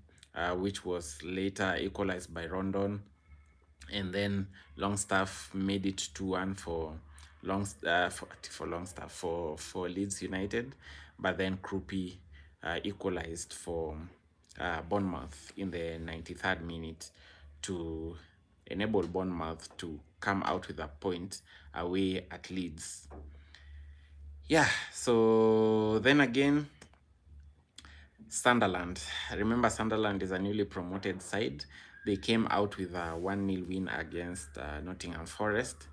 which was later equalized by Rondon. And then Longstaff made it 2-1 for Longstaff for Leeds United, but then Krupi equalized for Bournemouth in the 93rd minute to enable Bournemouth to come out with a point away at Leeds. Yeah, so then again, Sunderland. Remember, Sunderland is a newly promoted side. They came out with a 1-0 win against Nottingham Forest.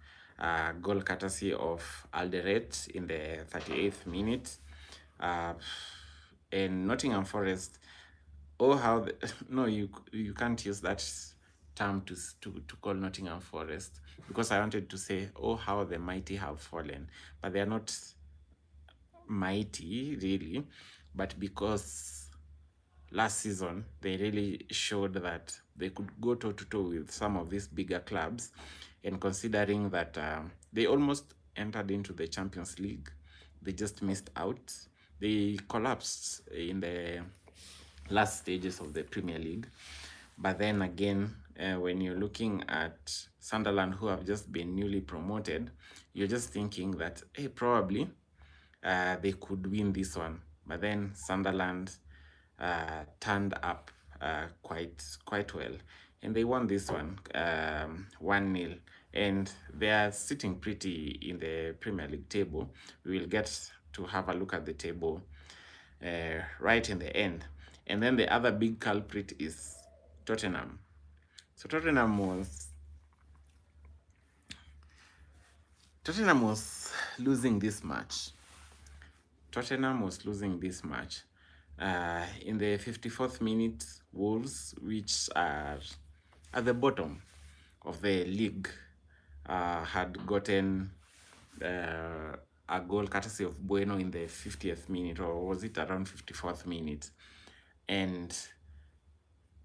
Goal courtesy of Alderet in the 38th minute. And Nottingham Forest, oh how no, you can't use that term to call Nottingham Forest, because I wanted to say, oh how the mighty have fallen, but they are not mighty really, but because last season they really showed that they could go toe to toe with some of these bigger clubs, and considering that they almost entered into the Champions League, they just missed out. They collapsed in the last stages of the Premier League. But then again, when you're looking at Sunderland, who have just been newly promoted, you're just thinking that, hey, probably they could win this one. But then Sunderland turned up quite well, and they won this one 1-0, and they are sitting pretty in the Premier League table. We will get to have a look at the table right in the end. And then the other big culprit is Tottenham. So Tottenham was losing this match. Tottenham was losing this match. In the 54th minute, Wolves, which are at the bottom of the league, had gotten a goal courtesy of Bueno in the 50th minute, or was it around 54th minute? And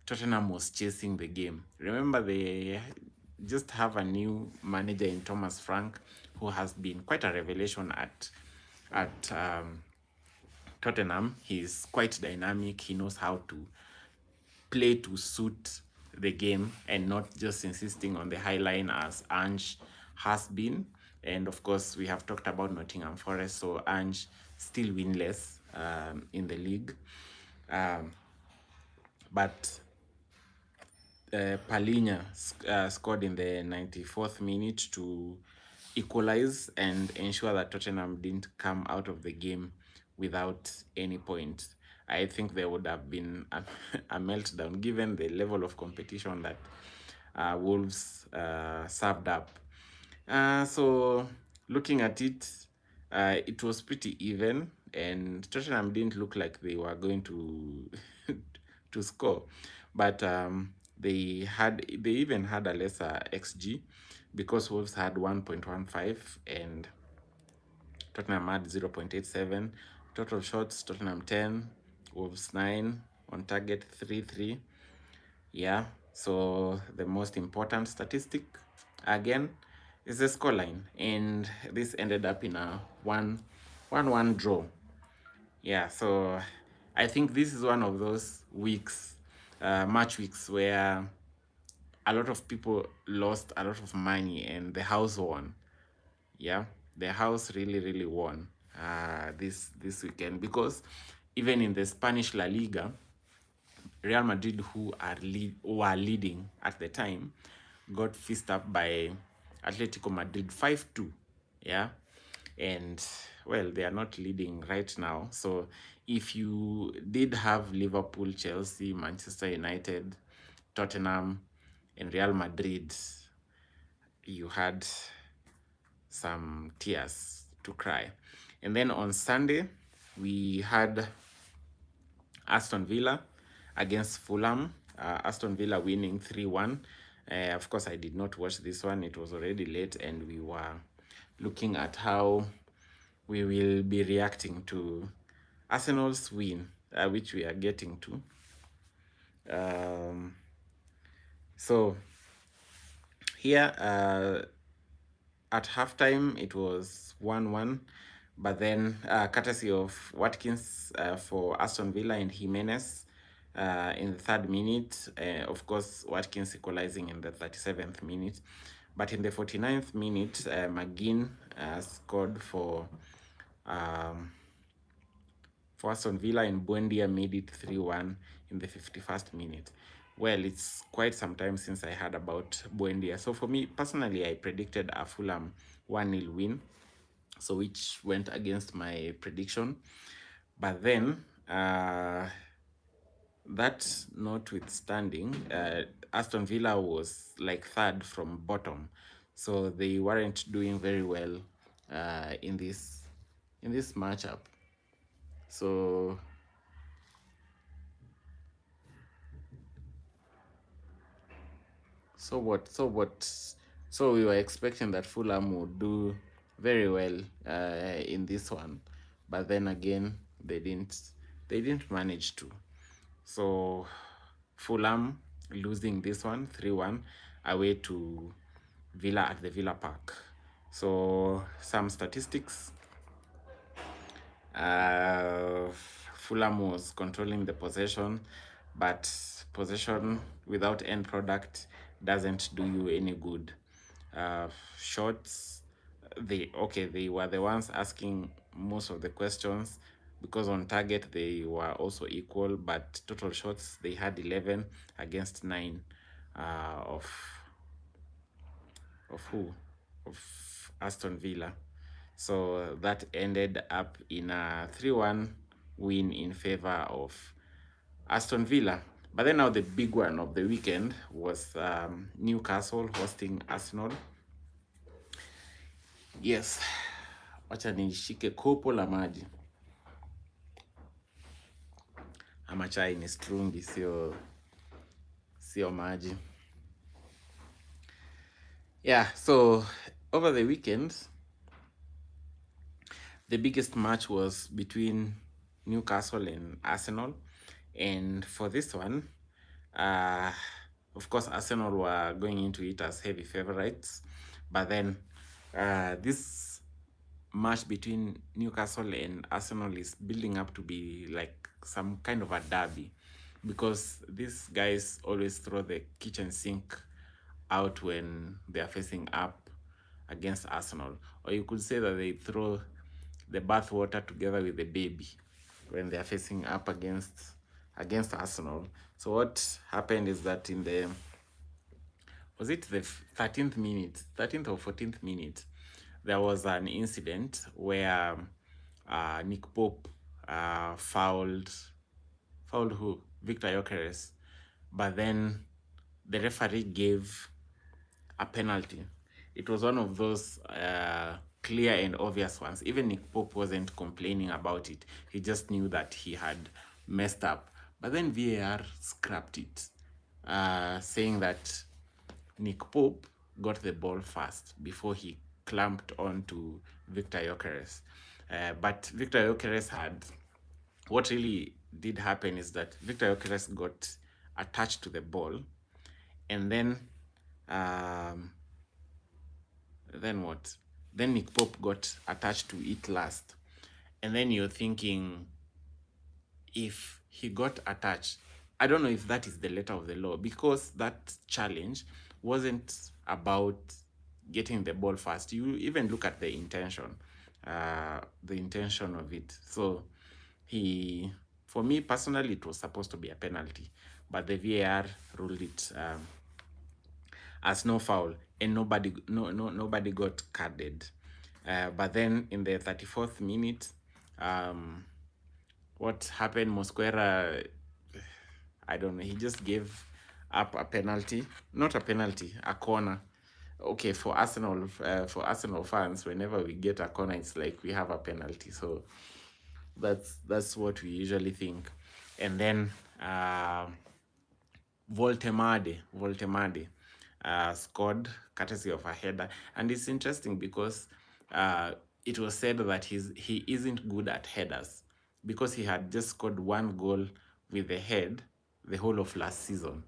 Tottenham was chasing the game. Remember, they just have a new manager in Thomas Frank, who has been quite a revelation at Tottenham. He's quite dynamic. He knows how to play to suit the game and not just insisting on the high line as Ange has been. And of course, we have talked about Nottingham Forest, so Ange still winless in the league. But Palhinha scored in the 94th minute to equalize and ensure that Tottenham didn't come out of the game without any points. I think there would have been a meltdown given the level of competition that Wolves served up. So looking at it, it was pretty even, and Tottenham didn't look like they were going to to score, but they even had a lesser XG, because Wolves had 1.15 and Tottenham had 0.87. Total shots, Tottenham 10, Wolves 9, on target 3-3. Yeah, so the most important statistic again is the scoreline, and this ended up in a 1-1 draw. Yeah, so I think this is one of those weeks, match weeks, where a lot of people lost a lot of money and the house won. Yeah, the house really won this weekend, because even in the Spanish La Liga, Real Madrid, who were leading at the time, got fist up by Atletico Madrid 5-2. Yeah. And well, they are not leading right now. So if you did have Liverpool, Chelsea, Manchester United, Tottenham, and Real Madrid, you had some tears to cry. And then on Sunday, we had Aston Villa against Fulham. Aston Villa winning 3-1. Of course, I did not watch this one. It was already late, and we were looking at how we will be reacting to Arsenal's win, which we are getting to. So here at halftime, it was 1-1, but then courtesy of Watkins for Aston Villa and Jimenez in the 3rd minute. Of course, Watkins equalizing in the 37th minute. But in the 49th minute, McGinn scored for Aston Villa, and Buendia made it 3-1 in the 51st minute. Well, it's quite some time since I heard about Buendia. So for me, personally, I predicted a Fulham 1-0 win, so which went against my prediction. But then, that notwithstanding, Aston Villa was like 3rd from bottom, so they weren't doing very well in this matchup. So we were expecting that Fulham would do very well in this one, but then again they didn't manage to. So Fulham losing this one 3-1 away to Villa at the Villa Park. So some statistics. Fulham was controlling the possession, but possession without end product doesn't do you any good. Shots, they were the ones asking most of the questions, because on target they were also equal, but total shots they had 11 against 9 of Aston Villa. So that ended up in a 3-1 win in favor of Aston Villa. But then now the big one of the weekend was Newcastle hosting Arsenal. Yes, wacha nishike kopo la maji ama chai, ni strungi, sio maji. Yeah, so over the weekend, the biggest match was between Newcastle and Arsenal. And for this one, of course, Arsenal were going into it as heavy favorites. But then this match between Newcastle and Arsenal is building up to be like some kind of a derby, because these guys always throw the kitchen sink out when they are facing up against Arsenal. Or you could say that they throw the bathwater together with the baby when they are facing up against Arsenal. So what happened is that in the, was it the 13th or 14th minute, there was an incident where Nick Pope fouled who? Victor Gyökeres. But then the referee gave a penalty. It was one of those clear and obvious ones. Even Nick Pope wasn't complaining about it. He just knew that he had messed up. But then VAR scrapped it, saying that Nick Pope got the ball first before he clamped on to Victor Gyökeres. But Victor Gyökeres had, what really did happen is that Victor Gyökeres got attached to the ball, and then what? Then Nick Pope got attached to it last. And then you're thinking, if he got attached, I don't know if that is the letter of the law, because that challenge wasn't about getting the ball fast. You even look at the intention of it. So for me personally, it was supposed to be a penalty, but the VAR ruled it as no foul, and nobody got carded. But then in the 34th minute, what happened? Mosquera, I don't know. He just gave up a penalty, not a penalty, a corner. Okay, for Arsenal fans, whenever we get a corner, it's like we have a penalty. So that's what we usually think. And then Voltemade scored courtesy of a header. And it's interesting because it was said that he isn't good at headers because he had just scored one goal with the head the whole of last season.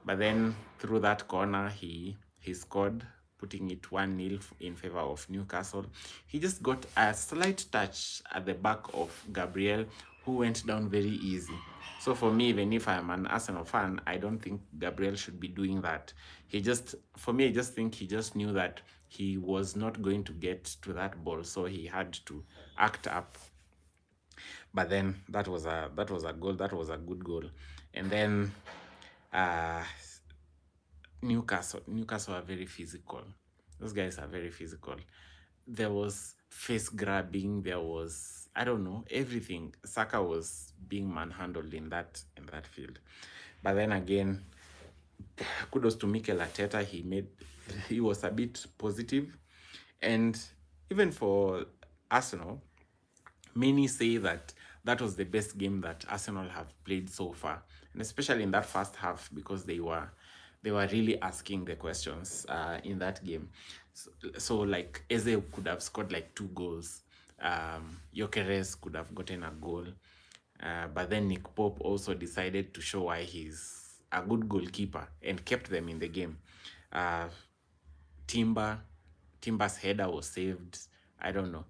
But then through that corner, he scored, putting it 1-0 in favor of Newcastle. He just got a slight touch at the back of Gabriel, who went down very easy. So for me, even if I'm an Arsenal fan, I don't think Gabriel should be doing that. For me, I just think he just knew that he was not going to get to that ball, so he had to act up. But then that was a goal. That was a good goal. And then Newcastle are very physical. Those guys are very physical. There was face grabbing. There was, I don't know, everything. Saka was being manhandled in that field. But then again, kudos to Mikel Arteta. He was a bit positive. And even for Arsenal, many say that was the best game that Arsenal have played so far, and especially in that first half, because they were really asking the questions in that game. So like Eze could have scored like 2 goals. Gyökeres could have gotten a goal. But then Nick Pope also decided to show why he's a good goalkeeper and kept them in the game. Timber's header was saved. I don't know.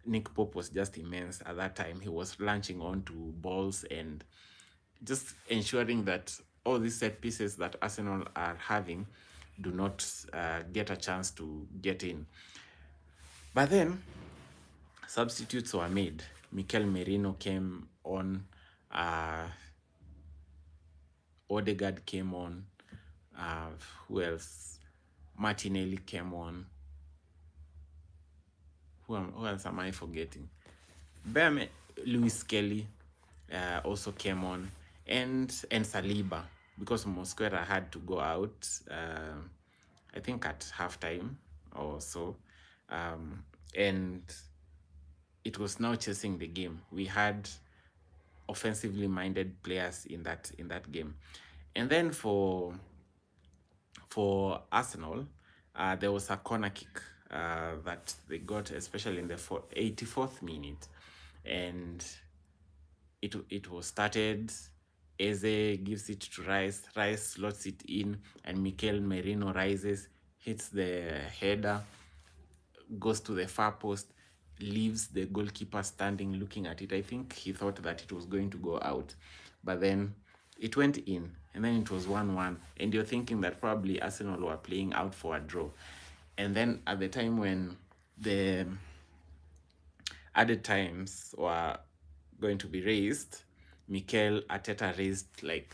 Nick Pope was just immense at that time. He was launching onto balls and just ensuring that all these set pieces that Arsenal are having do not get a chance to get in. But then substitutes were made. Mikel Merino came on. Odegaard came on. Who else? Martinelli came on. Who else am I forgetting? Lewis Kelly also came on, and Saliba, because Mosquera had to go out, I think at halftime or so, and it was now chasing the game. We had offensively minded players in that game. And then for Arsenal, there was a corner kick that they got, especially in the 84th minute, and it was started. Eze gives it to Rice. Rice slots it in, and Mikel Merino rises, hits the header, goes to the far post, leaves the goalkeeper standing looking at it. I think he thought that it was going to go out, but then it went in, and then it was 1-1, and you're thinking that probably Arsenal were playing out for a draw. And then at the time when the added times were going to be raised, Mikel Arteta raised like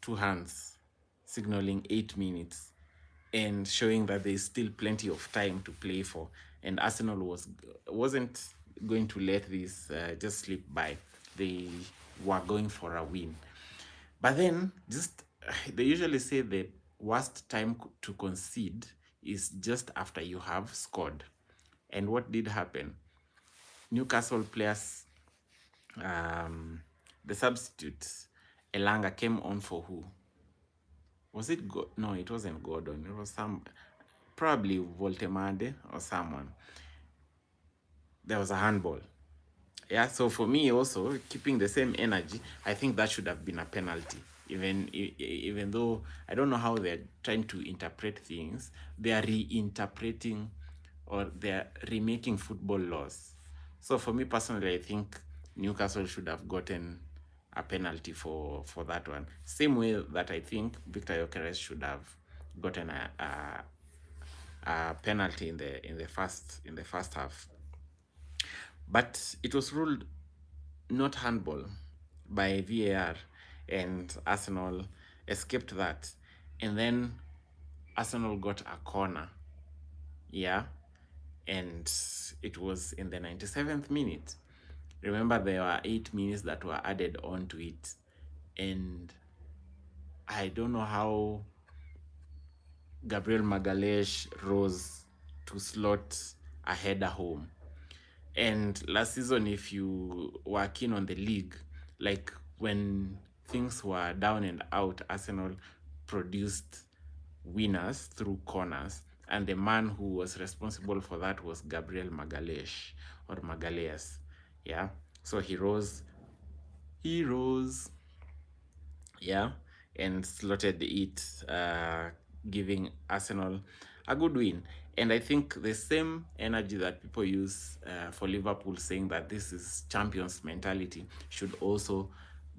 2 hands, signaling 8 minutes and showing that there's still plenty of time to play for. And Arsenal wasn't going to let this just slip by. They were going for a win. But then, they usually say the worst time to concede is just after you have scored. And what did happen? Newcastle players, the substitutes, Elanga came on for who? Was it no, it wasn't Gordon. It was probably Voltemade or someone. There was a handball. Yeah, so for me also, keeping the same energy, I think that should have been a penalty. Even though I don't know how they're trying to interpret things, they are reinterpreting or they're remaking football laws. So for me personally, I think Newcastle should have gotten a penalty for that one. Same way that I think Victor Gyökeres should have gotten penalty in the first half, but it was ruled not handball by VAR, and Arsenal escaped that. And then Arsenal got a corner, yeah, and it was in the 97th minute. Remember, there were 8 minutes that were added on to it, and I don't know how Gabriel Magalhaes rose to slot a header home. And last season, if you were keen on the league, like when things were down and out, Arsenal produced winners through corners, and the man who was responsible for that was Gabriel Magalhaes, or Magalhaes. Yeah, so he rose, yeah, and slotted it, giving Arsenal a good win. And I think the same energy that people use for Liverpool, saying that this is champions mentality, should also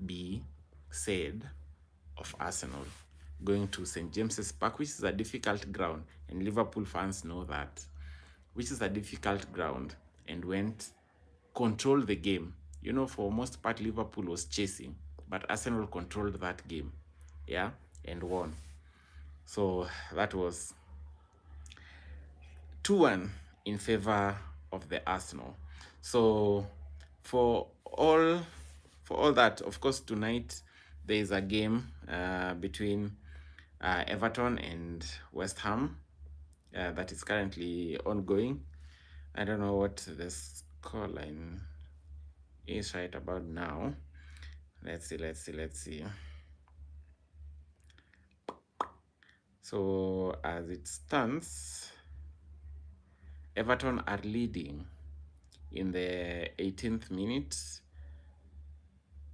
be said of Arsenal. Going to St. James's Park, which is a difficult ground, and Liverpool fans know that, which is a difficult ground, and went, controlled the game. You know, for most part, Liverpool was chasing, but Arsenal controlled that game, yeah, and won. So that was 2-1 in favor of the Arsenal. So for all that, of course, tonight there is a game between Everton and West Ham that is currently ongoing. I don't know what the scoreline is right about now. Let's see. So as it stands, Everton are leading in the 18th minute,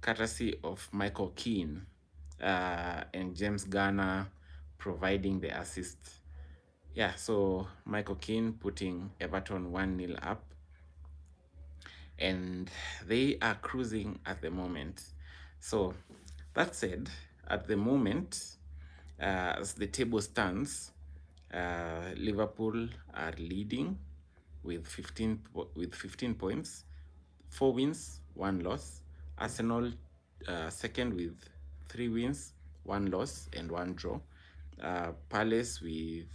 courtesy of Michael Keane and James Garner providing the assist. Yeah, so Michael Keane putting Everton 1-0 up, and they are cruising at the moment. So that said, at the moment, as the table stands, Liverpool are leading with 15 points, 4 wins, 1 loss. Arsenal second with 3 wins, 1 loss and 1 draw. Palace with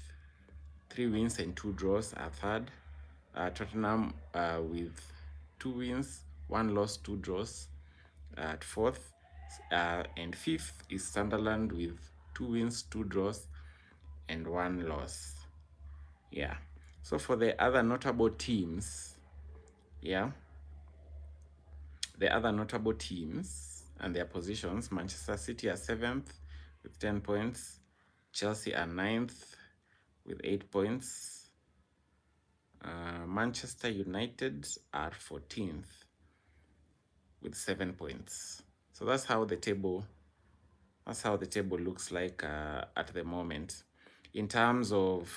3 wins and 2 draws are third. Tottenham with 2 wins, 1 loss, 2 draws at fourth. And fifth is Sunderland with 2 wins, 2 draws and 1 loss. Yeah. So for the other notable teams, yeah, the other notable teams and their positions: Manchester City are 7th with 10 points, Chelsea are 9th with 8 points, Manchester United are 14th with 7 points. So that's how the table looks like at the moment. In terms of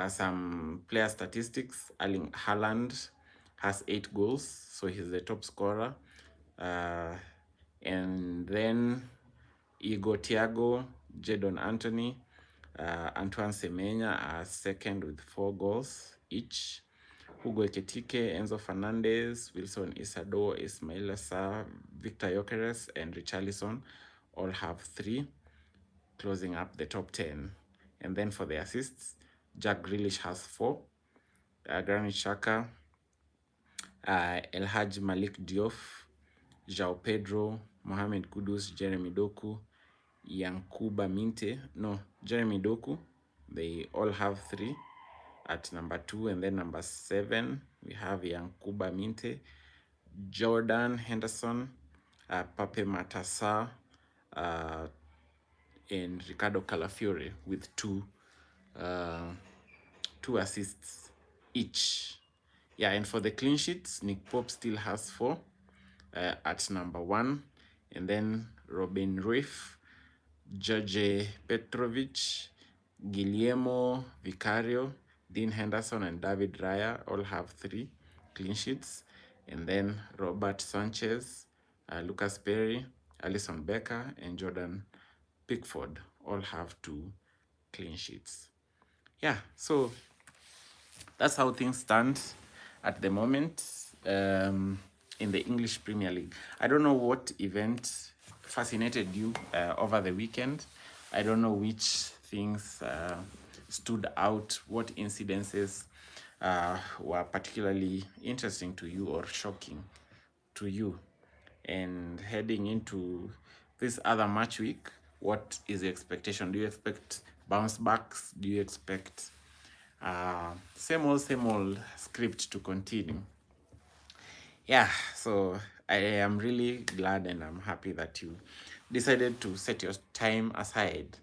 some player statistics, Erling Haaland has 8 goals, so he's the top scorer. And then Igor Thiago, Jadon Anthony, Antoine Semenya are second with 4 goals each. Hugo Ekitike, Enzo Fernandez, Wilson Isado, Ismail Assar, Victor Gyökeres, and Richarlison all have 3, closing up the top 10. And then for the assists, Jack Grealish has 4, Granit Xhaka, El Hadj Malik Diouf, João Pedro, Mohamed Kudus, Jeremy Doku, Jeremy Doku. They all have 3 at number 2, and then number 7 we have Yankuba Minte, Jordan Henderson, Pape Matassa, and Ricardo Calafiore with 2 assists each. Yeah, and for the clean sheets, Nick Pope still has 4 at number 1, and then Robin Ruiz, George Petrovic, Guillermo Vicario, Dean Henderson, and David Raya all have 3 clean sheets. And then Robert Sanchez, Lucas Perry, Alison Becker, and Jordan Pickford all have 2 clean sheets. yeah, so that's how things stand at the moment in the English Premier League. I don't know what event fascinated you over the weekend. I don't know which things stood out, what incidences were particularly interesting to you or shocking to you. And heading into this other match week, what is the expectation? Do you expect bounce backs? Do you expect same old script to continue? Yeah, so I am really glad and I'm happy that you decided to set your time aside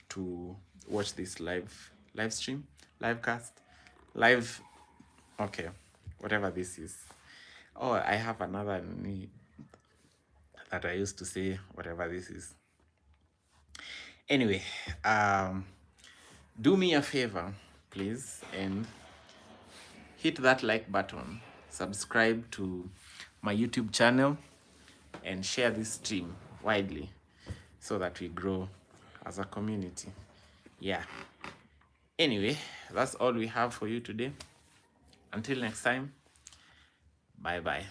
to watch this live stream, live cast, live, okay, whatever this is. Oh, I have another that I used to say, whatever this is. Anyway, do me a favor, please, and hit that like button, subscribe to my YouTube channel, and share this stream widely so that we grow as a community. Yeah. Anyway, that's all we have for you today. Until next time, bye bye.